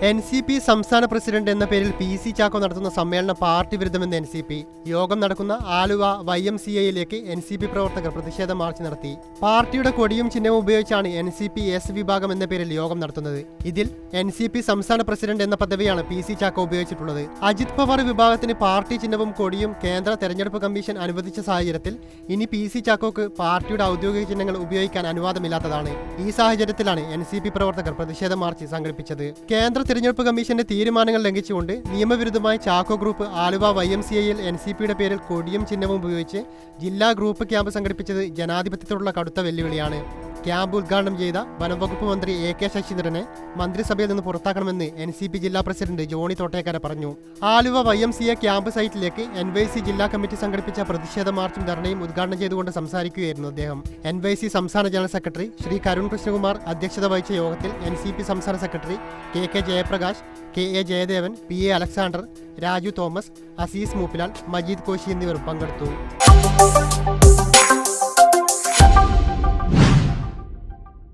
NCP സംസ്ഥാന president എന്ന പേരിൽ PC ചാക്കോ നടത്തുന്ന സമ്മേളനം പാർട്ടി വിരുദ്ധമെന്ന് NCP. യോഗം നടക്കുന്ന ആലുവ YMCAയിലേക്ക് NCP പ്രവർത്തകർ പ്രതിഷേധ മാർച്ച് നടത്തി. പാർട്ടിയുടെ കൊടിയും ചിഹ്നവും ഉപയോഗിച്ചാണ് NCP S വിഭാഗം എന്ന പേരിൽ യോഗം നടത്തുന്നത്. ഇതിൽ NCP സംസ്ഥാന പ്രസിഡന്റ് എന്ന പദവിയാണ് PC ചാക്കോ ഉപയോഗിച്ചിട്ടുള്ളത്. അജിത് പവാർ വിഭാഗത്തിന് പാർട്ടി ചിഹ്നവും കൊടിയും കേന്ദ്ര തെരഞ്ഞെടുപ്പ് കമ്മീഷൻ അനുവദിച്ച സാഹചര്യത്തിൽ ഇനി PC ചാക്കോക്ക് പാർട്ടിയുടെ ഔദ്യോഗിക ചിഹ്നങ്ങൾ ഉപയോഗിക്കാൻ അനുവാദമില്ലാത്തതാണ്. ഈ സാഹചര്യത്തിലാണ് NCP പ്രവർത്തകർ പ്രതിഷേധ മാർച്ച് സംഘടിപ്പിച്ചത്. കേന്ദ്ര തെരഞ്ഞെടുപ്പ് കമ്മീഷന്റെ തീരുമാനങ്ങൾ ലംഘിച്ചുകൊണ്ട് നിയമവിരുദ്ധമായി ചാക്കോ ഗ്രൂപ്പ് ആലുവ YMCAയിൽ NCPയുടെ പേരിൽ കൊടിയും ചിഹ്നവും ഉപയോഗിച്ച് ജില്ലാ ഗ്രൂപ്പ് ക്യാമ്പ് സംഘടിപ്പിച്ചത് ജനാധിപത്യത്തോടുള്ള കടുത്ത വെല്ലുവിളിയാണ്. ക്യാമ്പ് ഉദ്ഘാടനം ചെയ്ത വനംവകുപ്പ് മന്ത്രി AK ശശീന്ദ്രനെ മന്ത്രിസഭയിൽ നിന്ന് പുറത്താക്കണമെന്ന് NCP ജില്ലാ പ്രസിഡന്റ് ജോണി തോട്ടേക്കര പറഞ്ഞു. ആലുവ YMCA ക്യാമ്പ് സൈറ്റിലേക്ക് NYC ജില്ലാ കമ്മിറ്റി സംഘടിപ്പിച്ച പ്രതിഷേധ മാർച്ചും ധർണയും ഉദ്ഘാടനം ചെയ്തുകൊണ്ട് സംസാരിക്കുകയായിരുന്നു അദ്ദേഹം. NYC സംസ്ഥാന ജനറൽ സെക്രട്ടറി ശ്രീ കരുൺ കൃഷ്ണകുമാർ അധ്യക്ഷത വഹിച്ച യോഗത്തിൽ NCP സംസ്ഥാന സെക്രട്ടറി KK Jayaprakash, KA Jayadevan, PA Alexander, Raju Thomas, Azeez Moopilal, Majeed Koshy എന്നിവർ പങ്കെടുത്തു.